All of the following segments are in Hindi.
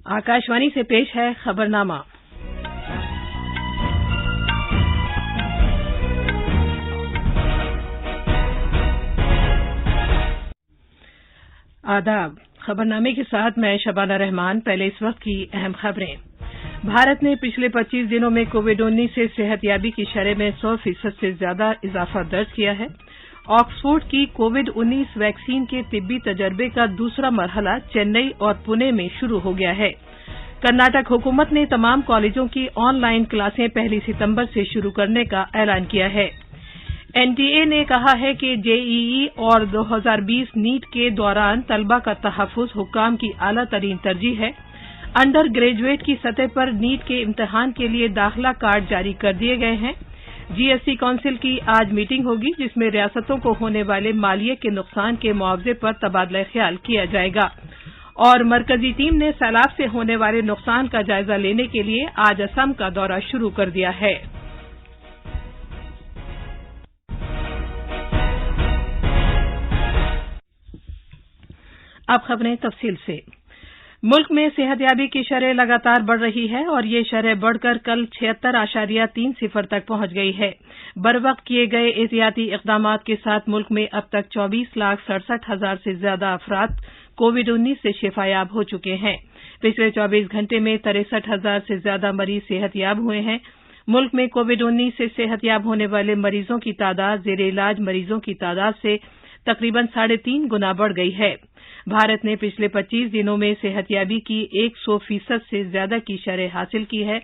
आकाशवाणी से पेश है खबरनामा। आदाब। खबरनामे के साथ मैं शबाना रहमान। पहले इस वक्त की अहम खबरें। भारत ने पिछले 25 दिनों में कोविड-19 से सेहतयाबी की शरह में 100% से ज्यादा इजाफा दर्ज किया है। ऑक्सफोर्ड की कोविड-19 वैक्सीन के तिब्बी तजर्बे का दूसरा मरहला चेन्नई और पुणे में शुरू हो गया है। कर्नाटक हुकूमत ने तमाम कॉलेजों की ऑनलाइन क्लासें 1 सितंबर से शुरू करने का ऐलान किया है। एनटीए ने कहा है कि जेईई और 2020 नीट के दौरान तलबा का तहफ़्फ़ुज़ हुक्काम की आला तरीन तरजीह है। अंडर ग्रेजुएट की सतह पर नीट के इम्तिहान के लिए दाखिला कार्ड जारी कर दिए गए हैं। जीएसटी काउंसिल की आज मीटिंग होगी, जिसमें रियासतों को होने वाले मालिये के नुकसान के मुआवजे पर तबादला ख्याल किया जाएगा। और मरकजी टीम ने सैलाब से होने वाले नुकसान का जायजा लेने के लिए आज असम का दौरा शुरू कर दिया है। अब खबरें तफसील से। मुल्क में सेहतयाबी की शरह लगातार बढ़ रही है और ये शरह बढ़कर कल 76.30 तक पहुंच गई है। बरवक्त किए गए एहतियाती इकदामात के साथ मुल्क में अब तक 24,67,000 से ज्यादा अफराद कोविड-19 से शिफायाब हो चुके हैं। पिछले 24 घंटे में 63,000 से ज्यादा मरीज सेहतयाब हुए हैं। मुल्क में कोविड-19 से सेहतयाब होने वाले मरीजों की तादाद जेर इलाज मरीजों की तादाद से तकरीबन 3.5 गुना बढ़ गई है। भारत ने पिछले 25 दिनों में सेहतयाबी की 100% से ज्यादा की शरह हासिल की है।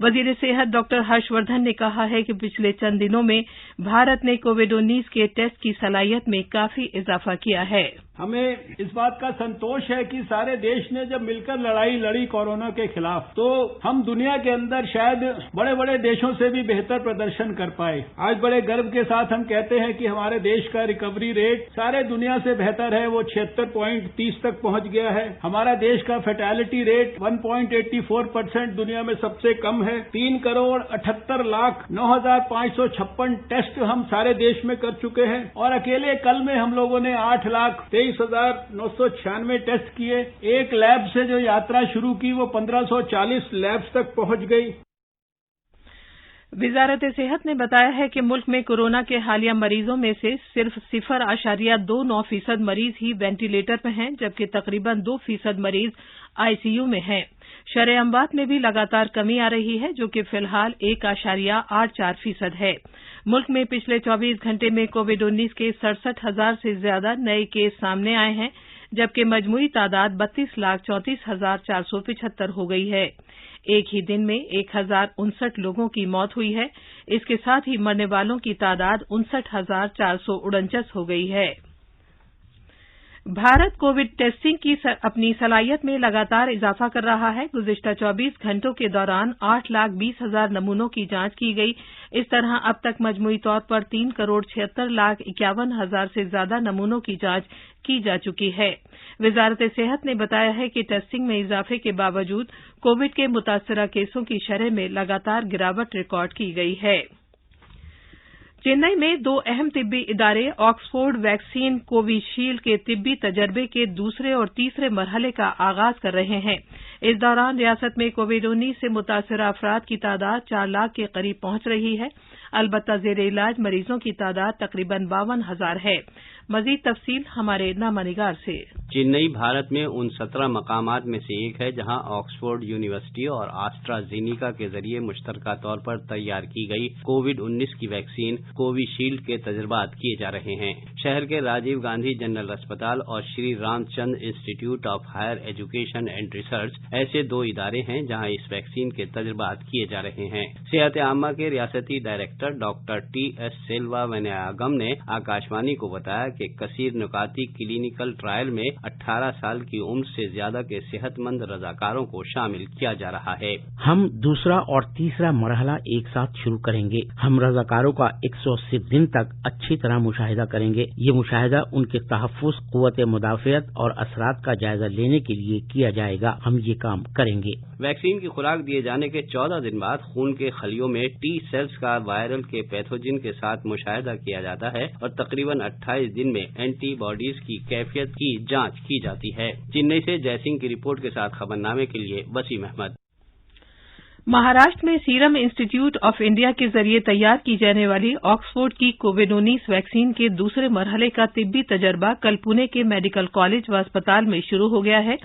वजीर सेहत डॉक्टर हर्षवर्धन ने कहा है कि पिछले चंद दिनों में भारत ने कोविड-19 के टेस्ट की सलाहियत में काफी इजाफा किया है। हमें इस बात का संतोष है कि सारे देश ने जब मिलकर लड़ाई लड़ी कोरोना के खिलाफ, तो हम दुनिया के अंदर शायद बड़े बड़े देशों से भी बेहतर प्रदर्शन कर पाए। आज बड़े गर्व के साथ हम कहते हैं कि हमारे देश का रिकवरी रेट सारे दुनिया से बेहतर है। वो 76.30 तक पहुंच गया है। हमारा देश का फैटेलिटी रेट 1.84% दुनिया में सबसे कम है। 3,78,09,556 टेस्ट हम सारे देश में कर चुके हैं और अकेले कल में हम लोगों ने 8,23,996 टेस्ट किए। एक लैब से जो यात्रा शुरू की वो 1540 लैब्स तक पहुंच गई। वजारत सेहत ने बताया है कि मुल्क में कोरोना के हालिया मरीजों में से सिर्फ 0.29% मरीज ही वेंटिलेटर पर हैं, जबकि तकरीबन 2% मरीज आईसीयू में हैं। शरह अमवात में भी लगातार कमी आ रही है, जो कि फिलहाल 1.84% है। मुल्क में पिछले 24 घंटे में कोविड-19 के 67,000 से ज्यादा नए केस सामने आए हैं, जबकि मजमूई तादाद 32,34,475 हो गई है। एक ही दिन में 1,059 लोगों की मौत हुई है। इसके साथ ही मरने वालों की तादाद 59,449 हो गई है। भारत कोविड टेस्टिंग की अपनी सलाहियत में लगातार इजाफा कर रहा है। गुज़िश्ता 24 घंटों के दौरान 8,20,000 नमूनों की जांच की गई। इस तरह अब तक मजमूई तौर पर 3,76,51,000 से ज्यादा नमूनों की जांच की जा चुकी है। वजारत सेहत ने बताया है कि टेस्टिंग में इजाफे के बावजूद कोविड के मुतासरा केसों की शरह में लगातार गिरावट रिकॉर्ड की गई है। चेन्नई में 2 अहम तिब्बी इदारे ऑक्सफोर्ड वैक्सीन कोविशील्ड के तिब्बी तजर्बे के दूसरे और तीसरे मरहले का आगाज कर रहे हैं। इस दौरान रियासत में कोविड-19 से मुतासरा अफराद की तादाद 4 लाख के करीब पहुंच रही है। अलबत्ता जेर इलाज मरीजों की तादाद तकरीबन 52,000 है। मजीद तफसील हमारे नामानिगार से। चेन्नई भारत में उन 17 मकामात में से एक है जहां ऑक्सफोर्ड यूनिवर्सिटी और एस्ट्राजेनेका के जरिए मुश्तरका तौर पर तैयार की गई कोविड-19 की वैक्सीन कोविशील्ड के तजर्बात किए जा रहे हैं। शहर के राजीव गांधी जनरल अस्पताल और Shri Ramachandra Institute of Higher Education and Research ऐसे 2 इदारे हैं जहां इस वैक्सीन के तजर्बात किए जा रहे हैं। सेहत आमा के रियासती डायरेक्टर डॉक्टर टी.एस. सेल्वा वनयागम ने आकाशवाणी को बताया कि कसीर नुकाती क्लिनिकल ट्रायल में 18 साल की उम्र से ज्यादा के सेहतमंद रजाकारों को शामिल किया जा रहा है। हम दूसरा और तीसरा मरहला एक साथ शुरू करेंगे। हम रजाकारों का 180 दिन तक अच्छी तरह मुशाहिदा करेंगे। ये मुशाहिदा उनके तहफ़्फ़ुज़, क़ुव्वत मुदाफ़ियत और असरात का जायजा लेने के लिए किया जाएगा। हम ये काम करेंगे। वैक्सीन की खुराक दिए जाने के 14 दिन बाद खून के खलियों में टी सेल्स का वायरल के पैथोजन के साथ मुशाहिदा किया जाता है और तकरीबन 28 दिन में एंटीबॉडीज की कैफियत की जांच की जाती है। चेन्नई से जयसिंह की रिपोर्ट के साथ खबरनामे के लिए वसीम अहमद। महाराष्ट्र में सीरम इंस्टीट्यूट ऑफ इंडिया के जरिए तैयार की जाने वाली ऑक्सफोर्ड की कोविड-19 वैक्सीन के दूसरे मरहले का तिब्बी तजर्बा कल पुणे के मेडिकल कॉलेज व अस्पताल में शुरू हो गया है।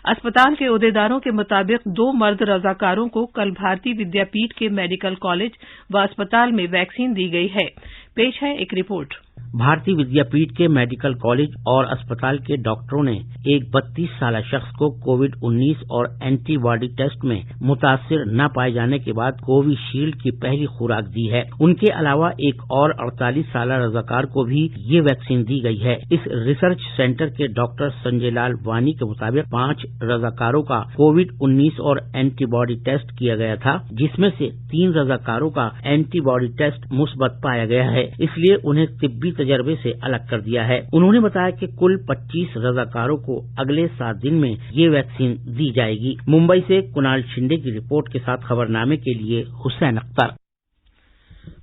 अस्पताल के ओहदेदारों के मुताबिक 2 मर्द रजाकारों को कल भारतीय विद्यापीठ के मेडिकल कॉलेज व अस्पताल में वैक्सीन दी गई है। पेश है एक रिपोर्ट। भारतीय विद्यापीठ के मेडिकल कॉलेज और अस्पताल के डॉक्टरों ने एक 32 साल शख्स को कोविड-19 और एंटीबॉडी टेस्ट में मुतासिर न पाए जाने के बाद कोविशील्ड की पहली खुराक दी है। उनके अलावा एक और 48 साल रजाकार को भी ये वैक्सीन दी गई है। इस रिसर्च सेंटर के डॉक्टर संजय लाल वानी के मुताबिक 5 रजाकारों का कोविड-19 और एंटीबॉडी टेस्ट किया गया था, जिसमें से 3 रजाकारों का एंटीबॉडी टेस्ट मुस्बत पाया गया है, इसलिए उन्हें तिब्बी तजर्बे से अलग कर दिया है। उन्होंने बताया कि कुल 25 रजाकारों को अगले 7 दिन में ये वैक्सीन दी जाएगी। मुंबई से कुणाल शिंदे की रिपोर्ट के साथ खबरनामे के लिए हुसैन अख्तर।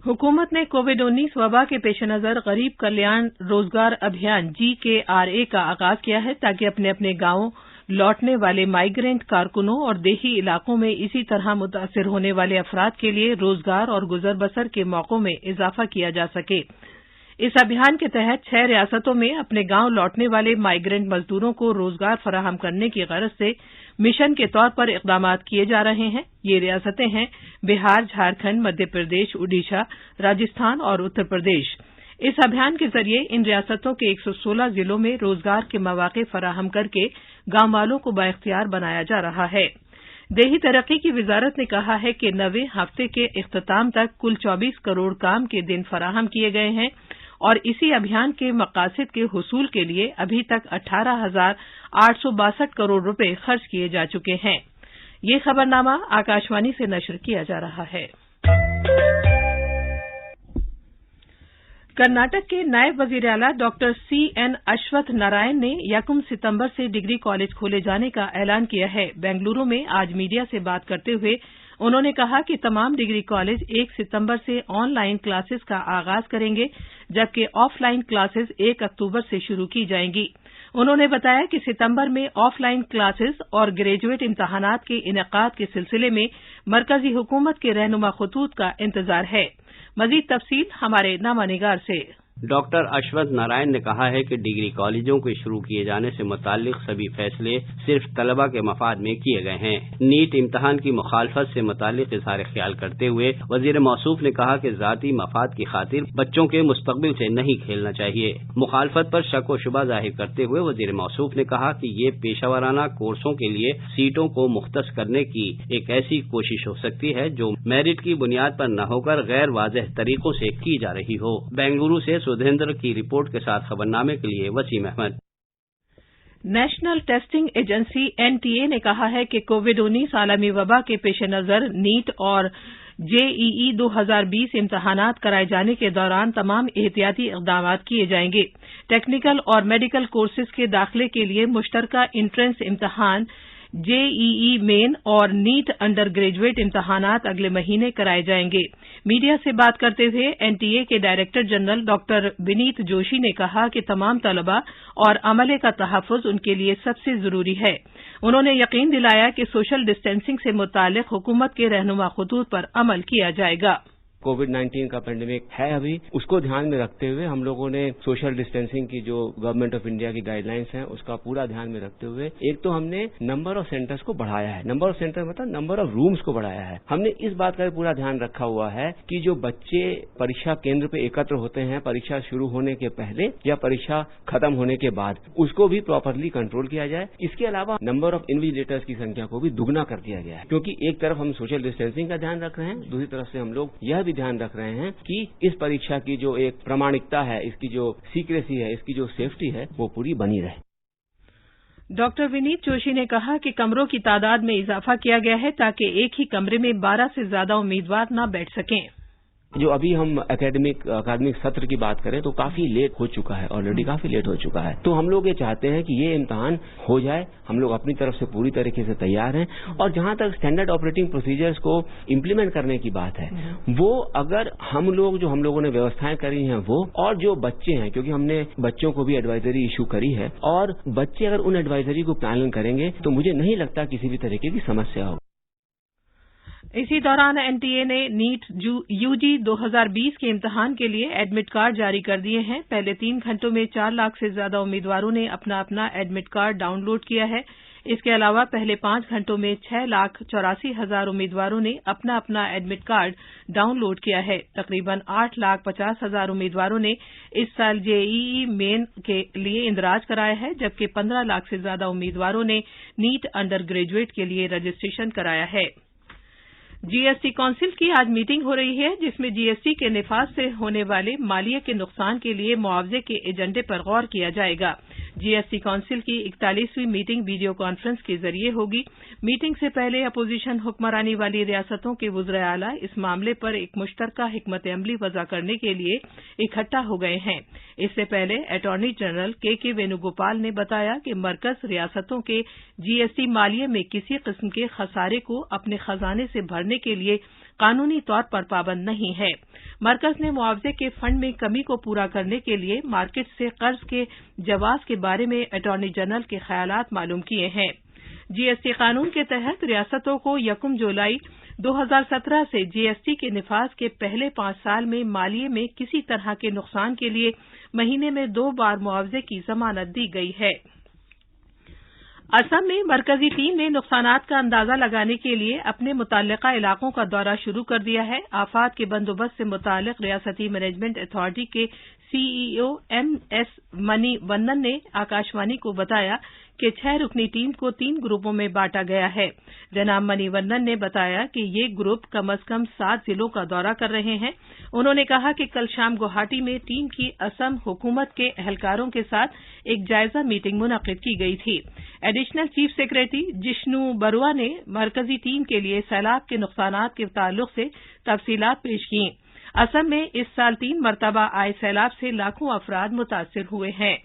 हुकूमत ने कोविड-19 वबा के पेश नजर गरीब कल्याण रोजगार अभियान GKRA का आगाज किया है, ताकि अपने अपने गांवों लौटने वाले माइग्रेंट कारकुनों और देही इलाकों में इसी तरह मुतासिर होने वाले अफराद के लिए रोजगार और गुजर बसर के मौकों में इजाफा किया जा सके। इस अभियान के तहत 6 रियासतों में अपने गांव लौटने वाले माइग्रेंट मजदूरों को रोजगार फराहम करने की गरज से मिशन के तौर पर इकदाम किए जा रहे हैं। ये रियासतें हैं बिहार, झारखंड, मध्य प्रदेश, ओडिशा, राजस्थान और उत्तर प्रदेश। इस अभियान के जरिए इन रियासतों के 116 जिलों में रोजगार के मौके फराहम करके गांव वालों को बाइख्तियार बनाया जा रहा है। देही तरक्की की वजारत ने कहा है कि 9वें हफ्ते के इख्तिताम तक कुल 24 करोड़ काम के दिन फराहम किए गए हैं और इसी अभियान के मकासद के हुसूल के लिए अभी तक 18,862 करोड़ रुपए खर्च किए जा चुके हैं। ये खबरनामा आकाशवाणी से नशर किया जा रहा है। कर्नाटक के नायब वजीर आला डॉक्टर CN अश्वत्थ नारायण ने 1 सितंबर से डिग्री कॉलेज खोले जाने का ऐलान किया है। बेंगलुरु में आज मीडिया से बात करते हुए उन्होंने कहा कि तमाम डिग्री कॉलेज 1 सितंबर से ऑनलाइन क्लासेस का आगाज करेंगे, जबकि ऑफलाइन क्लासेस 1 अक्टूबर से शुरू की जाएंगी। उन्होंने बताया कि सितंबर में ऑफलाइन क्लासेस और ग्रेजुएट इम्तहानात के इनेकाद के सिलसिले में मरकजी हुकूमत के रहनुमा खतूत का इंतजार है। मजीद तफसील हमारे नामानिगार से। डॉक्टर अश्वत्थ नारायण ने कहा है कि डिग्री कॉलेजों के शुरू किए जाने से मुताल्लिक सभी फैसले सिर्फ तलबा के मफाद में किए गए हैं। नीट इम्तहान की मुखालफत से मुताल्लिक इज़हार ख्याल करते हुए वजीर मौसूफ ने कहा कि जाती मफाद की खातिर बच्चों के मुस्तकबिल से नहीं खेलना चाहिए। मुखालफत पर शक व शुबा जाहिर करते हुए वजीर मौसूफ ने कहा कि ये पेशावराना कोर्सों के लिए सीटों को मुख्तस करने की एक ऐसी कोशिश हो सकती है जो मेरिट की बुनियाद पर न होकर गैर वाज़ेह तरीकों से की जा रही हो। बेंगलुरु से सुधेंद्र की रिपोर्ट के साथ खबरनामे के लिए Wasim Ahmad. National Testing Agency NTA ने कहा है कि कोविड-19 आलमी वबा के पेश नजर नीट और JEE 2020 इम्तहानात कराए जाने के दौरान तमाम एहतियाती इक़दाम किए जाएंगे। टेक्निकल और मेडिकल कोर्सेज के दाखिले के लिए मुश्तरका इंट्रेंस इम्तहान JEE मेन और नीट अंडर ग्रेजुएट इम्तहानात अगले महीने कराए जाएंगे। मीडिया से बात करते हुए NTA के director general doctor Vineet Joshi ने कहा कि तमाम तलबा और अमले का तहफ़्फ़ुज़ उनके लिए सबसे जरूरी है। उन्होंने यकीन दिलाया कि सोशल डिस्टेंसिंग से मुताल्लिक हुकूमत के रहनुमा खतूत पर अमल किया जाएगा। कोविड-19 का पेंडेमिक है अभी, उसको ध्यान में रखते हुए हम लोगों ने सोशल डिस्टेंसिंग की जो गवर्नमेंट ऑफ इंडिया की गाइडलाइंस हैं उसका पूरा ध्यान में रखते हुए एक तो हमने नंबर ऑफ सेंटर्स को बढ़ाया है। नंबर ऑफ सेंटर मतलब नंबर ऑफ रूम्स को बढ़ाया है। हमने इस बात का पूरा ध्यान रखा हुआ है कि जो बच्चे परीक्षा केंद्र पे एकत्र होते हैं परीक्षा शुरू होने के पहले या परीक्षा खत्म होने के बाद, उसको भी प्रॉपरली कंट्रोल किया जाए। इसके अलावा नंबर ऑफ इन्विजिलेटर्स की संख्या को भी दुगना कर दिया गया है, क्योंकि एक तरफ हम सोशल डिस्टेंसिंग का ध्यान रख रहे हैं, दूसरी तरफ से हम लोग यह भी ध्यान रख रहे हैं कि इस परीक्षा की जो एक प्रामाणिकता है, इसकी जो सीक्रेसी है, इसकी जो सेफ्टी है, वो पूरी बनी रहे। डॉक्टर विनीत जोशी ने कहा कि कमरों की तादाद में इजाफा किया गया है ताकि एक ही कमरे में 12 से ज्यादा उम्मीदवार न बैठ सकें। जो अभी हम अकादमिक सत्र की बात करें तो काफी लेट हो चुका है, ऑलरेडी काफी लेट हो चुका है। तो हम लोग ये चाहते हैं कि ये इम्तिहान हो जाए, हम लोग अपनी तरफ से पूरी तरीके से तैयार हैं। और जहां तक स्टैंडर्ड ऑपरेटिंग प्रोसीजर्स को इम्प्लीमेंट करने की बात है, वो अगर हम लोगों ने व्यवस्थाएं करी हैं वो, और जो बच्चे हैं, क्योंकि हमने बच्चों को भी एडवाइजरी इशू करी है, और बच्चे अगर उन एडवाइजरी को पालन करेंगे तो मुझे नहीं लगता किसी भी तरीके की समस्या होगी। इसी दौरान एनटीए ने नीट यूजी 2020 के इम्तिहान के लिए एडमिट कार्ड जारी कर दिए हैं। पहले 3 घंटों में 4 लाख से ज्यादा उम्मीदवारों ने अपना अपना एडमिट कार्ड डाउनलोड किया है। इसके अलावा पहले 5 घंटों में 6,84,000 उम्मीदवारों ने अपना अपना एडमिट कार्ड डाउनलोड किया है। तकरीबन 8,50,000 उम्मीदवारों ने इस साल जेईई मेन के लिए इंदराज कराया है, जबकि 15 लाख से ज्यादा उम्मीदवारों ने नीट अंडर ग्रेजुएट के लिए रजिस्ट्रेशन कराया है। जीएसटी काउंसिल की आज मीटिंग हो रही है, जिसमें जीएसटी के निफाज से होने वाले मालिये के नुकसान के लिए मुआवजे के एजेंडे पर गौर किया जाएगा। जीएसटी काउंसिल की 41वीं मीटिंग वीडियो कॉन्फ्रेंस के जरिए होगी। मीटिंग से पहले अपोजिशन हुक्मरानी वाली रियासतों के वुज़राए आला इस मामले पर एक मुश्तरका हिकमत अमली वज़ा करने के लिए इकट्ठा हो गए हैं। इससे पहले अटॉर्नी जनरल के वेणुगोपाल ने बताया कि मरकज रियासतों के जीएसटी मालिये में किसी किस्म के खसारे को अपने खजाने से भरने के लिए कानूनी तौर पर पाबंद नहीं है। मरकज ने मुआवजे के फंड में कमी को पूरा करने के लिए मार्केट से कर्ज के जवाज के बारे में अटॉर्नी जनरल के ख्यालात मालूम किए हैं। जीएसटी कानून के तहत रियासतों को 1 जुलाई 2017 से जीएसटी के निफाज के पहले 5 साल में मालिये में किसी तरह के नुकसान के लिए महीने में 2 बार मुआवजे की जमानत दी गई है। असम में मरकजी टीम ने नुकसानात का अंदाजा लगाने के लिए अपने मुतल्लिका इलाकों का दौरा शुरू कर दिया है। आफात के बंदोबस्त से मुताल्लिक रियासती मैनेजमेंट अथॉरिटी के सीईओ एमएस मनी वन्नन ने आकाशवाणी को बताया कि 6 रुकनी टीम को 3 ग्रुपों में बांटा गया है। जनाब मनी वन्नन ने बताया कि ये ग्रुप कम से कम 7 जिलों का दौरा कर रहे हैं। उन्होंने कहा कि कल शाम गुवाहाटी में टीम की असम हुकूमत के अहलकारों के साथ एक जायजा मीटिंग मुनक्किद की गई थी। Additional chief secretary Jishnu Barua ने मरकजी टीम के लिए सैलाब के नुकसानात के ताल्लुक से तफसीलात पेश की। असम में इस साल 3 मरतबा आए सैलाब से लाखों अफराद मुतासिर हुए हैं।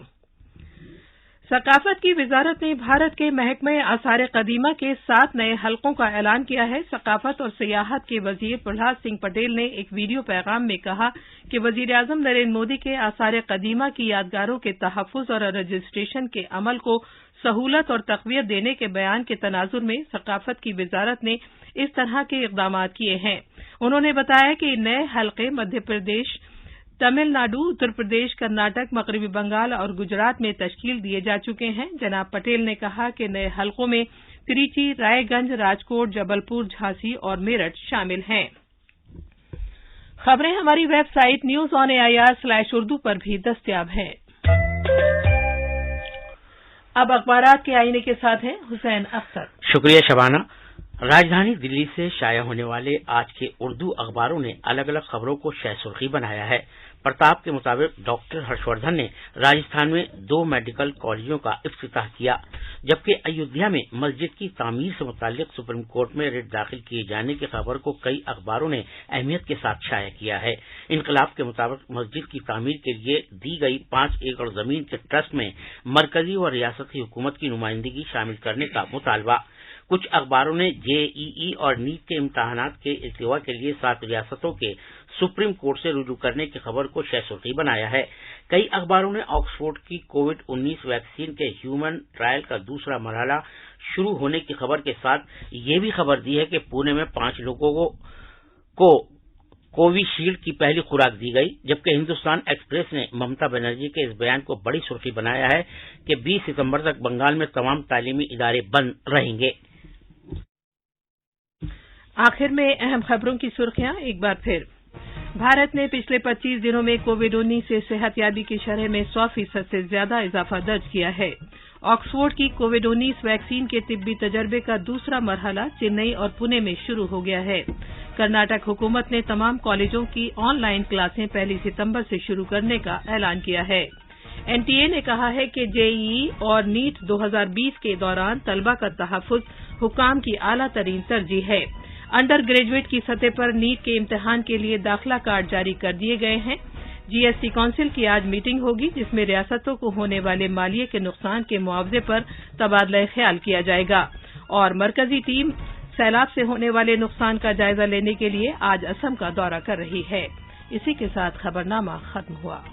सकाफत की वजारत ने भारत के महकमे आसार कदीमा के 7 नए हलकों का ऐलान किया है। सकाफत और सियाहत के वजीर प्रहलाद सिंह पटेल ने एक वीडियो पैगाम में कहा कि वजीर आजम नरेंद्र मोदी के आसार कदीमा की यादगारों के तहफ़्फ़ुज़ और रजिस्ट्रेशन के अमल को सहूलत और तक़वियत देने के बयान के तनाजुर में सकाफत की वजारत ने इस तरह के इक़दामात किए हैं। उन्होंने बताया कि नए हलके मध्य प्रदेश, तमिलनाडु, उत्तर प्रदेश, कर्नाटक, मगरबी बंगाल और गुजरात में तश्कील दिए जा चुके हैं। जनाब पटेल ने कहा कि नए हलकों में त्रिची, रायगंज, राजकोट, जबलपुर, झांसी और मेरठ शामिल हैं। खबरें हमारी वेबसाइट news.on.air/urdu पर भी दस्तयाब हैं। अब अखबारात के आईने के साथ हैं हुसैन अख्तर। शुक्रिया शबाना। राजधानी दिल्ली से शाया होने वाले आज के उर्दू अखबारों ने अलग अलग खबरों को शह सुर्खी बनाया है। प्रताप के मुताबिक डॉक्टर हर्षवर्धन ने राजस्थान में 2 मेडिकल कॉलेजों का इफ्तिताह किया, जबकि अयोध्या में मस्जिद की तामीर से मुताल्लिक सुप्रीम कोर्ट में रिट दाखिल किए जाने की खबर को कई अखबारों ने अहमियत के साथ शाया किया है। इनकलाब के मुताबिक मस्जिद की तामीर के लिए दी गई 5 एकड़ जमीन के ट्रस्ट में मरकजी और रियासती हुकूमत की नुमाइंदगी शामिल करने का मुतालबा। कुछ अखबारों ने जेईई और नीट के इम्तहानात के इल्तिवा के लिए 7 रियासतों के सुप्रीम कोर्ट से रुजू करने की खबर को शह सुर्खी बनाया है। कई अखबारों ने ऑक्सफोर्ड की कोविड-19 वैक्सीन के ह्यूमन ट्रायल का दूसरा मरहला शुरू होने की खबर के साथ ये भी खबर दी है कि पुणे में 5 लोगों को कोविशील्ड की पहली खुराक दी गई, जबकि हिंदुस्तान एक्सप्रेस ने ममता बनर्जी के इस बयान को बड़ी सुर्खी बनाया है कि 20 सितंबर तक बंगाल में तमाम तालीमी इदारे बंद रहेंगे। आखिर में अहम खबरों की सुर्खियां एक बार फिर। भारत ने पिछले 25 दिनों में कोविड-19 से सेहतयाबी की शरह में 100% से ज्यादा इजाफा दर्ज किया है। ऑक्सफोर्ड की कोविड-19 वैक्सीन के तिब्बी तजर्बे का दूसरा मरहला चेन्नई और पुणे में शुरू हो गया है। कर्नाटक हुकूमत ने तमाम कॉलेजों की ऑनलाइन क्लासें 1 सितंबर से शुरू करने का ऐलान किया है। एनटीए ने कहा है कि जेईई और नीट 2020 के दौरान तलबा का तहफ़्फ़ुज़ हुक्काम की आला तरीन तरजीह है। अंडर ग्रेजुएट की सतह पर नीट के इम्तिहान के लिए दाखिला कार्ड जारी कर दिए गए हैं। जीएसटी काउंसिल की आज मीटिंग होगी, जिसमें रियासतों को होने वाले मालिये के नुकसान के मुआवजे पर तबादला ख्याल किया जाएगा। और मरकजी टीम सैलाब से होने वाले नुकसान का जायजा लेने के लिए आज असम का दौरा कर रही है। इसी के साथ खबरनामा खत्म हुआ।